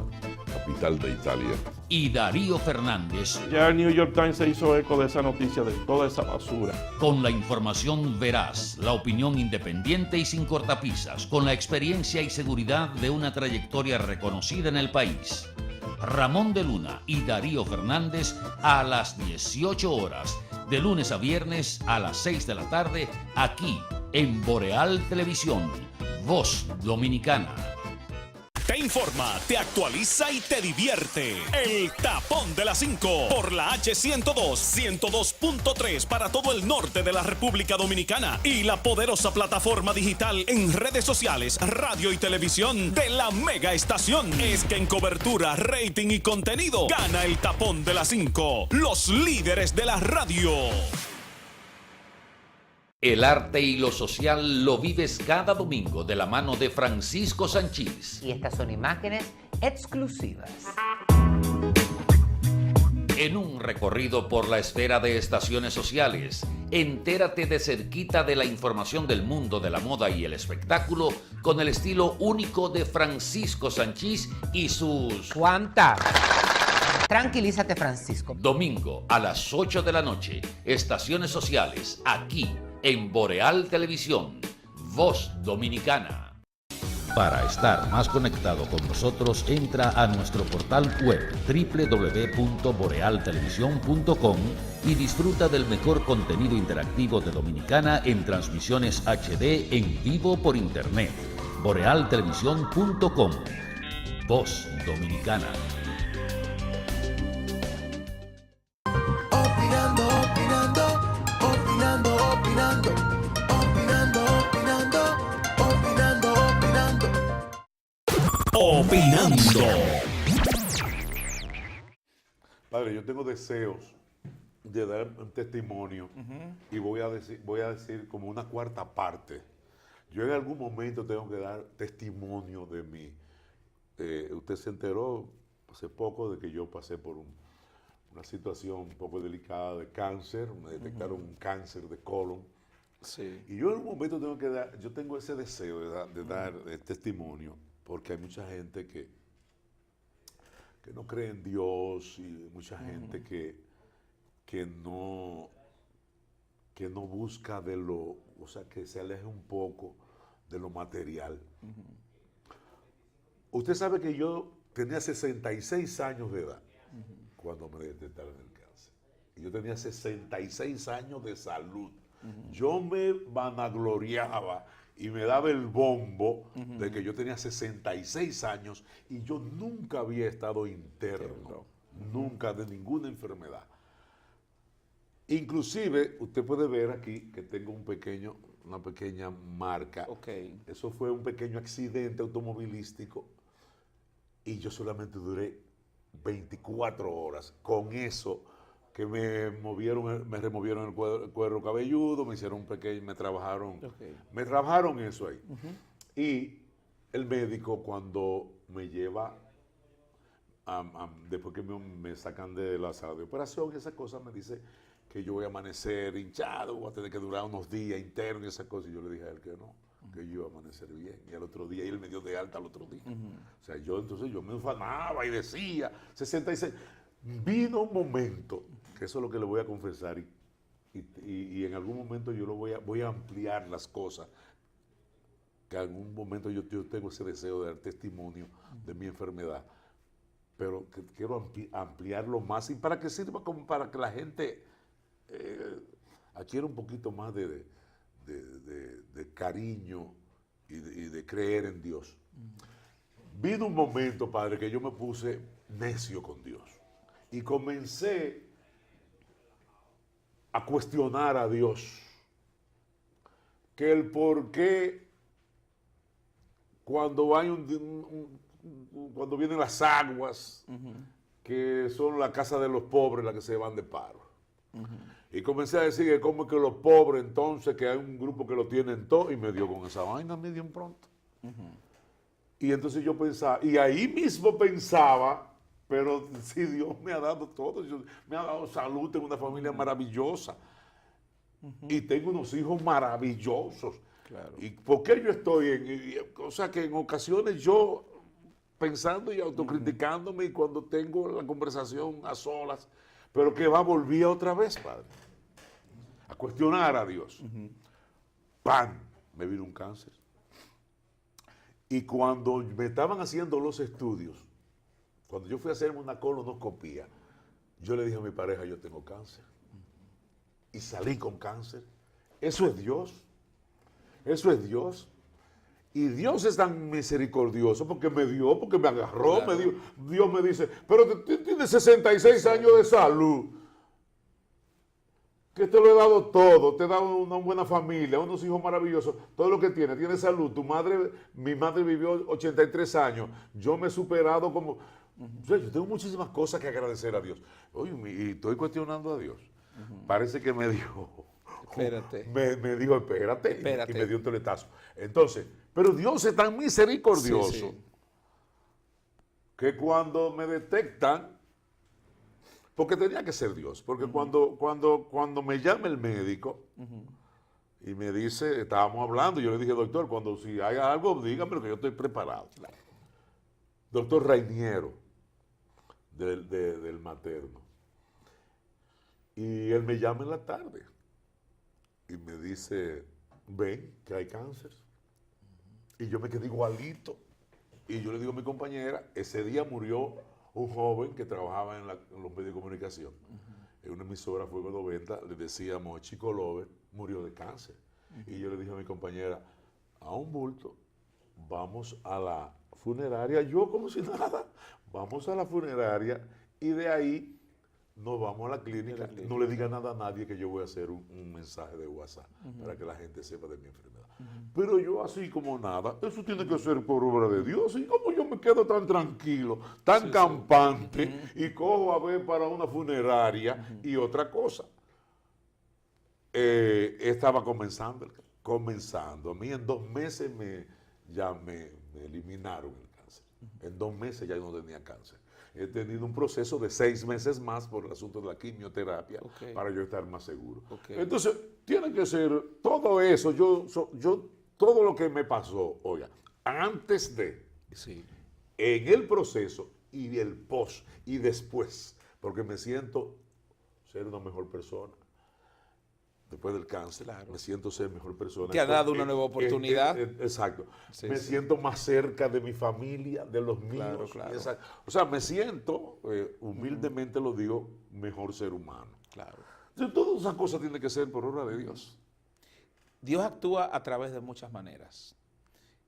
capital de Italia. Y Darío Fernández. Ya el New York Times se hizo eco de esa noticia, de toda esa basura. Con la información veraz, la opinión independiente y sin cortapisas, con la experiencia y seguridad de una trayectoria reconocida en el país. Ramón de Luna y Darío Fernández a las 18 horas, de lunes a viernes a las 6 de la tarde, aquí en Boreal Televisión, Voz Dominicana. Te informa, te actualiza y te divierte. El Tapón de las 5 por la H102, 102.3 para todo el norte de la República Dominicana y la poderosa plataforma digital en redes sociales, radio y televisión de la mega estación. Es que en cobertura, rating y contenido gana el Tapón de las 5, los líderes de la radio. El arte y lo social lo vives cada domingo de la mano de Francisco Sanchís. Y estas son imágenes exclusivas. En un recorrido por la esfera de estaciones sociales, entérate de cerquita de la información del mundo de la moda y el espectáculo con el estilo único de Francisco Sanchís y sus... ¿Cuántas? Tranquilízate, Francisco. Domingo a las 8 de la noche, estaciones sociales, aquí en Boreal Televisión, Voz Dominicana. Para estar más conectado con nosotros, entra a nuestro portal web www.borealtelevisión.com y disfruta del mejor contenido interactivo de Dominicana en transmisiones HD en vivo por internet. borealtelevisión.com. Voz Dominicana. Opinando. Padre, yo tengo deseos de dar un testimonio y voy a decir como una cuarta parte. Yo en algún momento tengo que dar testimonio de mí. Usted se enteró hace poco de que yo pasé por una situación un poco delicada de cáncer. Me detectaron un cáncer de colon. Sí. Y yo en un momento tengo que dar, yo tengo ese deseo de dar testimonio, porque hay mucha gente que no cree en Dios y mucha gente que no busca de lo, o sea, que se aleje un poco de lo material. Usted sabe que yo tenía 66 años de edad cuando me detectaron el cáncer. Y yo tenía 66 años de salud. Yo me vanagloriaba y me daba el bombo de que yo tenía 66 años y yo nunca había estado interno, nunca de ninguna enfermedad. Inclusive, usted puede ver aquí que tengo una pequeña marca. Okay. Eso fue un pequeño accidente automovilístico y yo solamente duré 24 horas. Con eso que me removieron el cuero cabelludo, me hicieron me trabajaron eso ahí. Y el médico, cuando me lleva, después que me sacan de la sala de operación y esas cosas, me dice que yo voy a amanecer hinchado, voy a tener que durar unos días internos y esas cosas. Y yo le dije a él que no, que yo iba a amanecer bien. Y al otro día, y él me dio de alta al otro día. O sea, entonces yo me ufanaba y decía, 66. Vino un momento, que eso es lo que le voy a confesar, y en algún momento yo voy a ampliar las cosas, que en algún momento yo tengo ese deseo de dar testimonio de mi enfermedad, pero que quiero ampliarlo más y para que sirva como para que la gente adquiera un poquito más de cariño y de creer en Dios. Vino un momento, Padre, que yo me puse necio con Dios y comencé a cuestionar a Dios, que el por qué cuando cuando vienen las aguas, que son la casa de los pobres las que se van de paro. Y comencé a decir que como que los pobres, entonces, que hay un grupo que lo tienen todo, y me dio con esa vaina, me dio pronto. Y entonces yo pensaba, y ahí mismo pensaba, pero si Dios me ha dado todo, me ha dado salud, tengo una familia maravillosa, y tengo unos hijos maravillosos. Claro. ¿Y por qué yo estoy o sea, que en ocasiones yo pensando y autocriticándome y cuando tengo la conversación a solas, pero que volvía otra vez, Padre, a cuestionar a Dios. ¡Pam! Me vino un cáncer. Y cuando me estaban haciendo los estudios, cuando yo fui a hacerme una colonoscopía, yo le dije a mi pareja, yo tengo cáncer. Y salí con cáncer. Eso es Dios. Eso es Dios. Y Dios es tan misericordioso porque me dio, porque me agarró, Claro. me dio. Dios me dice, pero tú tienes 66 años de salud, que te lo he dado todo, te he dado una buena familia, unos hijos maravillosos, todo lo que tienes, tienes salud. Mi madre vivió 83 años, yo me he superado como... O sea, yo tengo muchísimas cosas que agradecer a Dios. Oye, y estoy cuestionando a Dios. Parece que me dijo... Espérate. Me dijo, espérate, Espérate. y me dio un toletazo. Entonces, pero Dios es tan misericordioso Sí, sí. que cuando me detectan, porque tenía que ser Dios, porque cuando me llama el médico y me dice, estábamos hablando, yo le dije, doctor, si hay algo, dígame que yo estoy preparado. Doctor Rainiero, del materno. Y él me llama en la tarde y me dice, ven, que hay cáncer. Y yo me quedé igualito. Y yo le digo a mi compañera, ese día murió un joven que trabajaba en los medios de comunicación. En una emisora Fuego 90, le decíamos, Chico Lover, murió de cáncer. Y yo le dije a mi compañera, a un bulto, vamos a la funeraria, yo como si nada, vamos a la funeraria y de ahí nos vamos a la clínica, no le diga nada a nadie que yo voy a hacer un mensaje de WhatsApp para que la gente sepa de mi enfermedad. Pero yo así como nada, eso tiene que ser por obra de Dios. Y como yo me quedo tan tranquilo, tan campante, y cojo a ver para una funeraria y otra cosa. Estaba comenzando. A mí en 2 meses ya me eliminaron el cáncer. En 2 meses ya no tenía cáncer. He tenido un proceso de 6 meses más por el asunto de la quimioterapia para yo estar más seguro. Entonces, tiene que ser todo eso. Todo lo que me pasó, oiga, antes de, en el proceso y el post y después, porque me siento ser una mejor persona. Después del cáncer, me siento ser mejor persona. Te ha dado una nueva oportunidad. Exacto. Me siento más cerca de mi familia, de los míos. O sea, me siento, humildemente lo digo, mejor ser humano. Entonces, todas esas cosas tienen que ser por obra de Dios. Dios actúa a través de muchas maneras.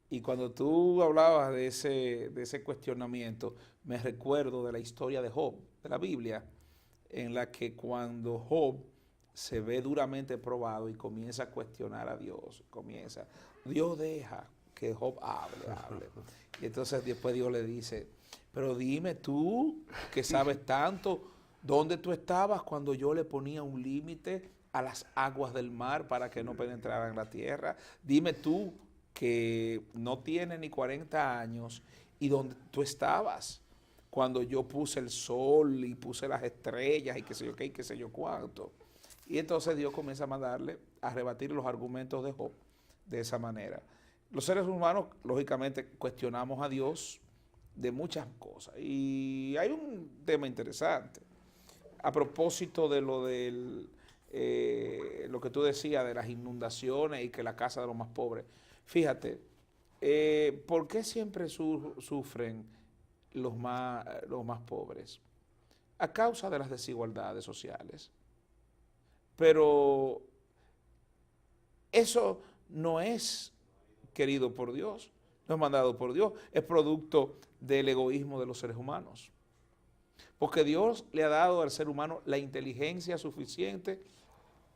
Y cuando tú hablabas de ese cuestionamiento, me recuerdo de la historia de Job, de la Biblia, en la que cuando Job se ve duramente probado y comienza a cuestionar a Dios, Dios deja que Job hable. Y entonces después Dios le dice, pero dime tú, que sabes tanto, ¿dónde tú estabas cuando yo le ponía un límite a las aguas del mar para que no penetraran la tierra? Dime tú, que no tienes ni 40 años, y dónde tú estabas cuando yo puse el sol y puse las estrellas y qué sé yo qué y qué sé yo cuánto. Y entonces Dios comienza a rebatir los argumentos de Job de esa manera. Los seres humanos, lógicamente, cuestionamos a Dios de muchas cosas. Y hay un tema interesante. A propósito de lo que tú decías de las inundaciones y que la casa de los más pobres. Fíjate, ¿por qué siempre sufren los más pobres? A causa de las desigualdades sociales. Pero eso no es querido por Dios, no es mandado por Dios, es producto del egoísmo de los seres humanos. Porque Dios le ha dado al ser humano la inteligencia suficiente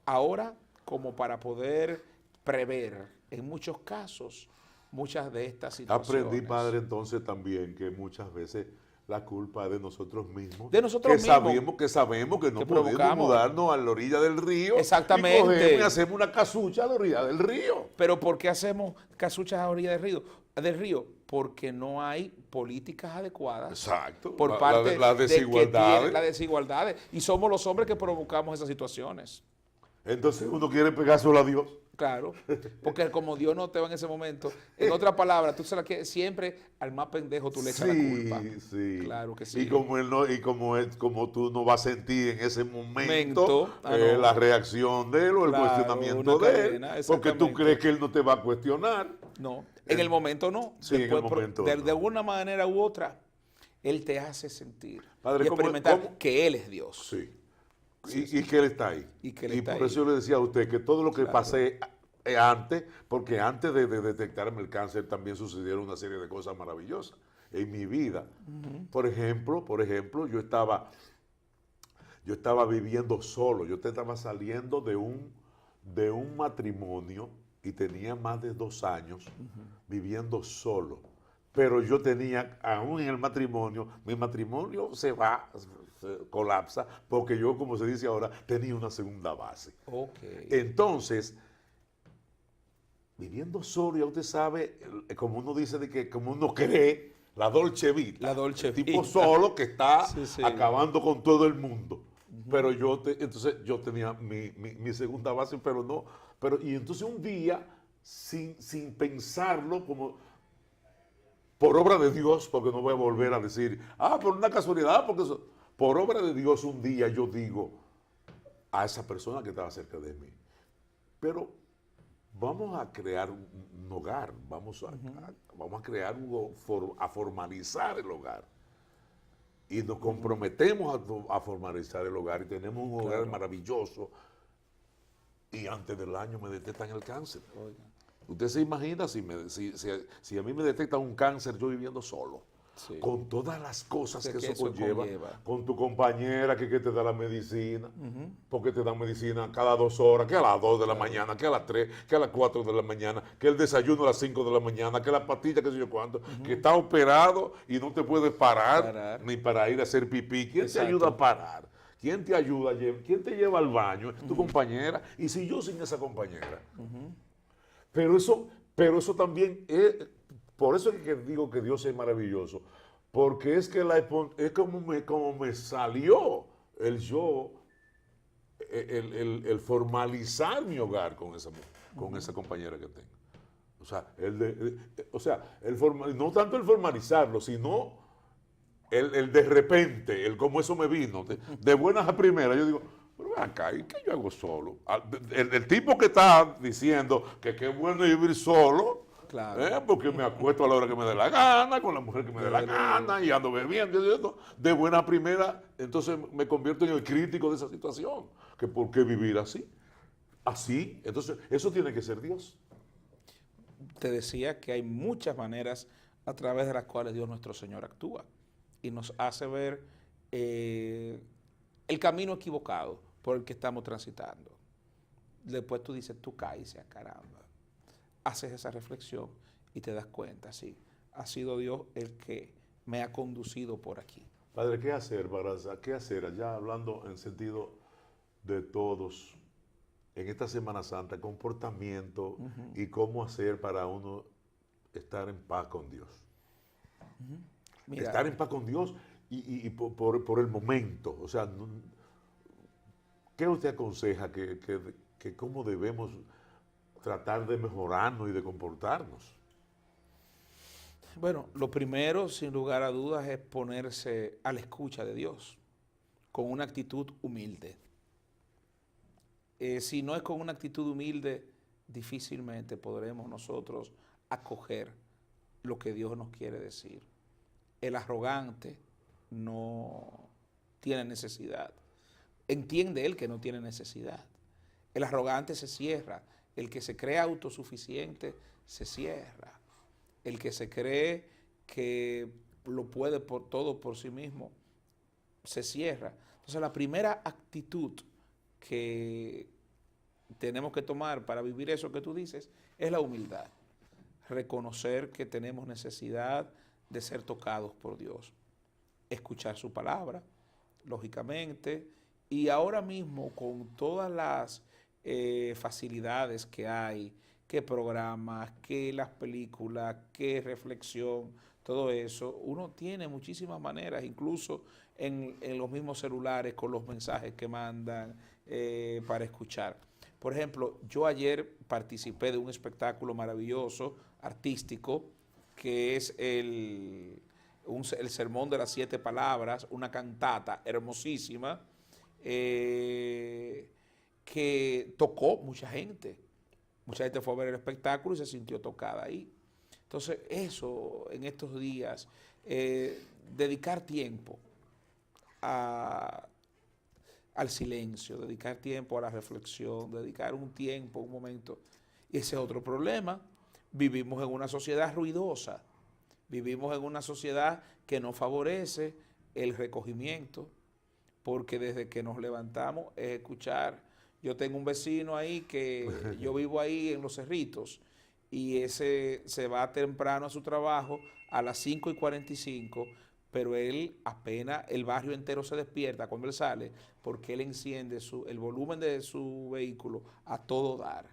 ahora como para poder prever, en muchos casos, muchas de estas situaciones. Aprendí, padre, entonces también que muchas veces la culpa es de nosotros mismos. De nosotros mismos. Que sabemos que no que podemos provocamos. mudarnos a la orilla del río. Exactamente. Y cogemos y hacemos una casucha a la orilla del río. Pero ¿por qué hacemos casuchas a la orilla del río? Porque no hay políticas adecuadas. Exacto. Por parte de las desigualdades. Y somos los hombres que provocamos esas situaciones. Entonces uno quiere pegárselo a Dios. Claro, porque como Dios no te va en ese momento, en otra palabra, tú siempre al más pendejo tú le echas la culpa. Sí. Claro que sí. Y como tú no vas a sentir en ese momento la reacción de él o el cuestionamiento de él, porque tú crees que él no te va a cuestionar. No, en el momento no. Sí, después, en el momento de alguna manera u otra, él te hace sentir Padre, y experimentar que él es Dios. Sí. Y que él está ahí. Y por eso yo le decía a usted que todo lo que pasé antes, porque antes de detectarme el cáncer también sucedieron una serie de cosas maravillosas en mi vida. Por ejemplo, yo estaba viviendo solo. Yo estaba saliendo de un matrimonio y tenía más de 2 años viviendo solo. Pero yo tenía, aún en el matrimonio, mi matrimonio se colapsa, porque yo, como se dice ahora, tenía una segunda base. Entonces, viviendo solo, ya usted sabe, como uno dice, como uno cree, la Dolce Vita. El tipo solo que está acabando con todo el mundo. Pero entonces yo tenía mi segunda base, pero no. Y entonces un día, sin pensarlo, como por obra de Dios, porque no voy a volver a decir, por una casualidad, porque por obra de Dios un día yo digo a esa persona que estaba cerca de mí, pero vamos a crear un hogar, vamos a crear a formalizar el hogar. Y nos comprometemos a formalizar el hogar y tenemos un hogar maravilloso. Y antes del año me detectan el cáncer. Usted se imagina si a mí me detectan un cáncer yo viviendo solo. Sí. con todas las cosas que eso conlleva. conlleva, con tu compañera que te da la medicina, porque te dan medicina cada 2 horas, que a las 2 de la mañana, que a las 3, que a las 4 de la mañana, que el desayuno a las 5 de la mañana, que la pastilla, que sé yo cuánto, que está operado y no te puedes parar ni para ir a hacer pipí. ¿Quién te ayuda a parar? ¿Quién te ayuda? ¿Quién te lleva al baño? Tu compañera. Y si yo sin esa compañera. Pero eso también es, por eso es que digo que Dios es maravilloso, porque es que es como me salió el yo, el formalizar mi hogar con esa compañera que tengo. O sea, no tanto el formalizarlo, sino el de repente, el como eso me vino, de buenas a primeras, yo digo, pero ven acá, ¿y qué yo hago solo? El tipo que está diciendo que qué bueno vivir solo, porque me acuesto a la hora que me dé la gana, con la mujer que me dé la gana, y ando bebiendo, de buena a primera, entonces me convierto en el crítico de esa situación, que por qué vivir así, entonces eso tiene que ser Dios. Te decía que hay muchas maneras a través de las cuales Dios nuestro Señor actúa y nos hace ver el camino equivocado por el que estamos transitando. Después tú dices, tú caes, caramba. Haces esa reflexión y te das cuenta, sí, ha sido Dios el que me ha conducido por aquí. Padre, ¿qué hacer, Baraza? ¿Qué hacer? Allá hablando en sentido de todos, en esta Semana Santa, comportamiento y cómo hacer para uno estar en paz con Dios. Mira, estar en paz con Dios y por el momento. O sea, ¿qué usted aconseja que cómo debemos tratar de mejorarnos y de comportarnos? Bueno, lo primero, sin lugar a dudas, es ponerse a la escucha de Dios, con una actitud humilde. Si no es con una actitud humilde, difícilmente podremos nosotros acoger lo que Dios nos quiere decir. El arrogante no tiene necesidad. Entiende él que no tiene necesidad. El arrogante se cierra. El que se cree autosuficiente se cierra. El que se cree que lo puede todo por sí mismo se cierra. Entonces la primera actitud que tenemos que tomar para vivir eso que tú dices es la humildad. Reconocer que tenemos necesidad de ser tocados por Dios. Escuchar su palabra, lógicamente, y ahora mismo con todas las facilidades que hay, que programas, que las películas, que reflexión, todo eso, uno tiene muchísimas maneras, incluso en los mismos celulares con los mensajes que mandan para escuchar. Por ejemplo, yo ayer participé de un espectáculo maravilloso, artístico, que es el Sermón de las 7 Palabras, una cantata hermosísima, que tocó mucha gente. Mucha gente fue a ver el espectáculo y se sintió tocada ahí. Entonces, eso, en estos días, dedicar tiempo al silencio, dedicar tiempo a la reflexión, dedicar un tiempo, un momento. Y ese es otro problema. Vivimos en una sociedad ruidosa. Vivimos en una sociedad que no favorece el recogimiento, porque desde que nos levantamos es escuchar. Yo tengo un vecino ahí que yo vivo ahí en Los Cerritos y ese se va temprano a su trabajo a las 5:45, pero él apenas el barrio entero se despierta cuando él sale porque él enciende el volumen de su vehículo a todo dar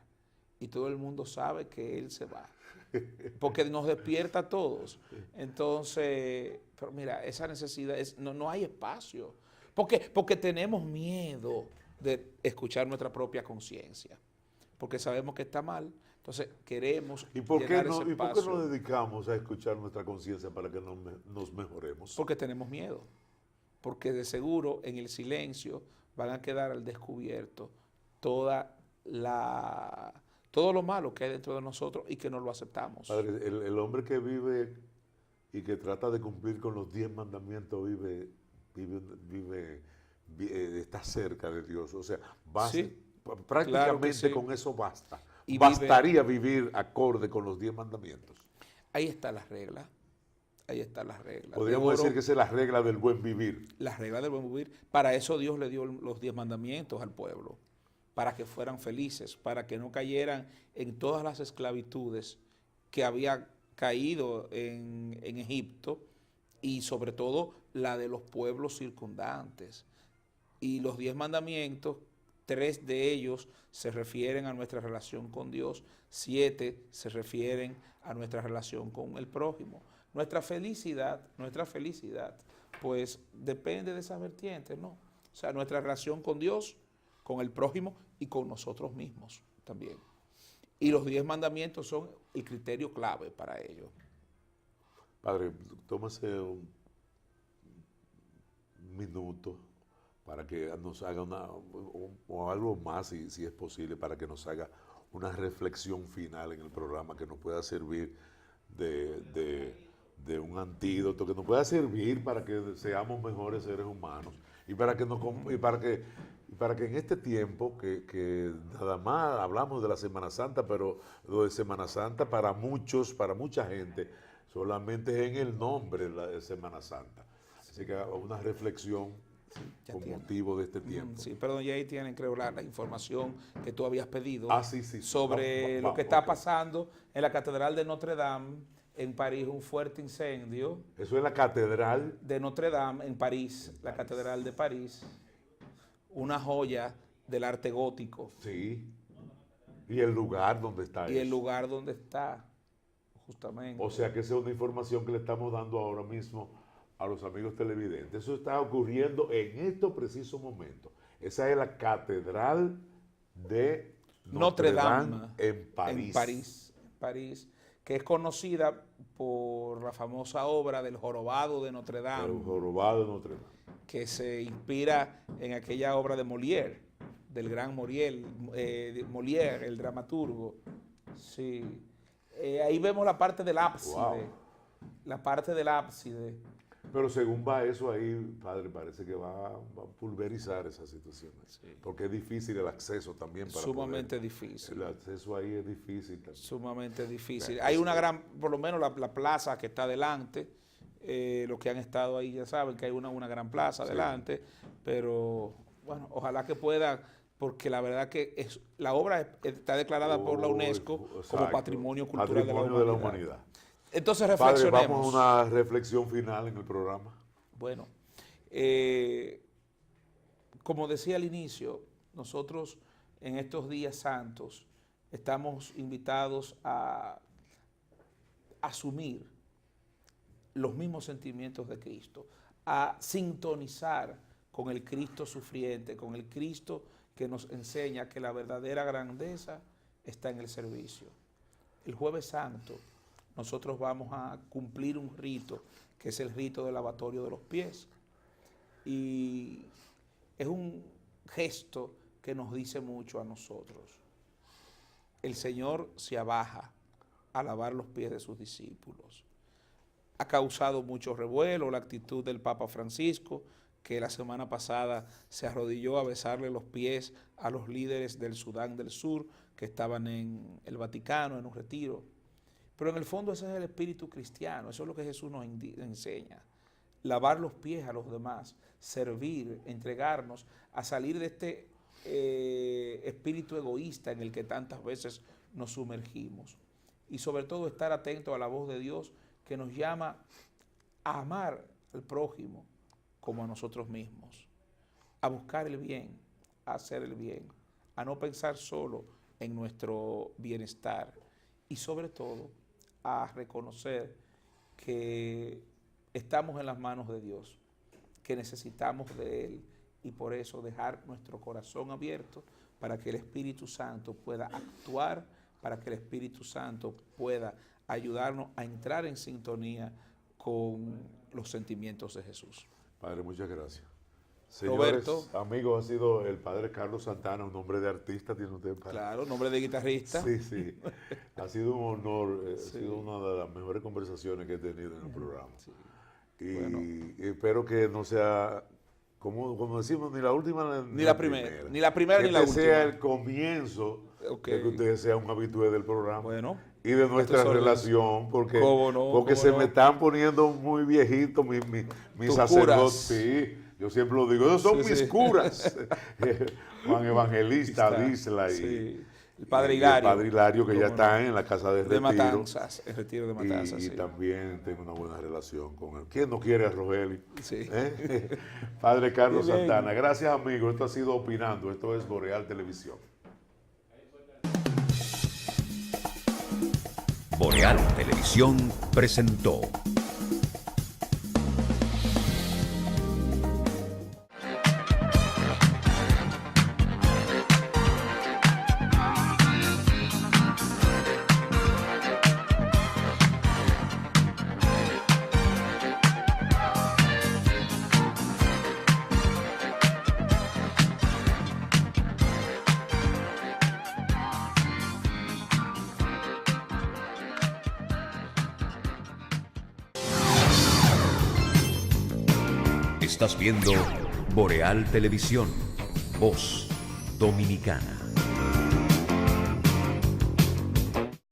y todo el mundo sabe que él se va porque nos despierta a todos. Entonces, pero mira, esa necesidad no hay espacio porque tenemos miedo de escuchar nuestra propia conciencia, porque sabemos que está mal, entonces queremos ¿Y por qué llenar no, ese ¿y por qué espacio? nos dedicamos a escuchar nuestra conciencia para que nos mejoremos? Porque tenemos miedo, porque de seguro en el silencio van a quedar al descubierto todo lo malo que hay dentro de nosotros y que no lo aceptamos. Padre, el hombre que vive y que trata de cumplir con los 10 mandamientos está cerca de Dios. O sea, prácticamente claro que sí. con eso basta. Y Bastaría vivir acorde con los 10 mandamientos. Ahí está la regla. Ahí están las reglas. Podríamos decir que esa es la regla del buen vivir. Las reglas del buen vivir. Para eso Dios le dio los 10 mandamientos al pueblo, para que fueran felices, para que no cayeran en todas las esclavitudes que había caído en Egipto, y sobre todo la de los pueblos circundantes. Y los 10 mandamientos, 3 de ellos se refieren a nuestra relación con Dios, 7 se refieren a nuestra relación con el prójimo. Nuestra felicidad, pues depende de esas vertientes, ¿no? O sea, nuestra relación con Dios, con el prójimo y con nosotros mismos también. Y los 10 mandamientos son el criterio clave para ello. Padre, tómase un minuto para que nos haga o algo más, si es posible, para que nos haga una reflexión final en el programa que nos pueda servir de un antídoto, que nos pueda servir para que seamos mejores seres humanos y para que en este tiempo que nada más hablamos de la Semana Santa, pero lo de Semana Santa para mucha gente solamente es en el nombre de Semana Santa. Así que una reflexión con motivo de este tiempo. Sí, perdón, ya ahí tienen, creo, la información que tú habías pedido Sí. sobre lo que está pasando en la Catedral de Notre Dame en París, un fuerte incendio. Eso es la Catedral de Notre Dame en París, la Catedral de París, una joya del arte gótico. Sí. Y el lugar donde está. Y el lugar donde está, justamente. O sea que esa es una información que le estamos dando ahora mismo a los amigos televidentes. Eso está ocurriendo en estos precisos momentos. Esa es la Catedral de Notre Dame en París, que es conocida por la famosa obra del Jorobado de Notre Dame. El Jorobado de Notre Dame. Que se inspira en aquella obra de Molière, del gran Molière, el dramaturgo. Sí. Ahí vemos la parte del ábside. Wow. La parte del ábside. Pero según va eso ahí, padre, parece que va a pulverizar esas situaciones. Sí. Porque es difícil el acceso también. Sumamente difícil. El acceso ahí es difícil también. Sumamente difícil. Hay una gran, por lo menos la plaza que está adelante, los que han estado ahí ya saben que hay una gran plaza adelante, pero bueno, ojalá que puedan, porque la verdad que la obra está declarada por la UNESCO como Patrimonio Cultural de la Humanidad. Entonces reflexionemos. Padre, vamos a una reflexión final en el programa. Bueno, como decía al inicio, nosotros en estos días santos estamos invitados a asumir los mismos sentimientos de Cristo, a sintonizar con el Cristo sufriente, con el Cristo que nos enseña que la verdadera grandeza está en el servicio. El Jueves Santo nosotros vamos a cumplir un rito, que es el rito del lavatorio de los pies. Y es un gesto que nos dice mucho a nosotros. El Señor se abaja a lavar los pies de sus discípulos. Ha causado mucho revuelo la actitud del Papa Francisco, que la semana pasada se arrodilló a besarle los pies a los líderes del Sudán del Sur que estaban en el Vaticano, en un retiro. Pero en el fondo ese es el espíritu cristiano, eso es lo que Jesús nos enseña. Lavar los pies a los demás, servir, entregarnos, a salir de este espíritu egoísta en el que tantas veces nos sumergimos. Y sobre todo estar atento a la voz de Dios que nos llama a amar al prójimo como a nosotros mismos, a buscar el bien, a hacer el bien, a no pensar solo en nuestro bienestar y sobre todo a reconocer que estamos en las manos de Dios, que necesitamos de Él y por eso dejar nuestro corazón abierto para que el Espíritu Santo pueda actuar, para que el Espíritu Santo pueda ayudarnos a entrar en sintonía con los sentimientos de Jesús. Padre, muchas gracias. Señores, Roberto, amigos, ha sido el Padre Carlos Santana, un nombre de artista, tiene usted. Padre. Claro, nombre de guitarrista. Sí, sí. Ha sido un honor, ha sido una de las mejores conversaciones que he tenido en el programa. Sí. Y bueno, espero que no sea, como decimos, ni la última ni la primera. Ni la primera ni la última. Que sea el comienzo de que usted sea un habitué del programa. Bueno. y de nuestra órdenes. relación, porque, ¿Cómo no? porque ¿Cómo se no? me están poniendo muy viejitos mis Tus sacerdotes. curas. Sí, yo siempre lo digo, esos son Sí, mis sí. curas. Juan Evangelista, Está, Disla y sí. El padre y Hilario. el padre Hilario, que ya ¿Cómo no? está en la casa de retiro. Matanzas, el retiro de Matanzas, Y sí. también tengo una buena relación con él. ¿Quién no quiere a Rogelio? Sí. Padre Carlos Qué bien. Santana, gracias amigo. Esto ha sido Opinando, esto es Boreal Televisión. Boreal Televisión presentó Estás viendo Boreal Televisión, voz dominicana.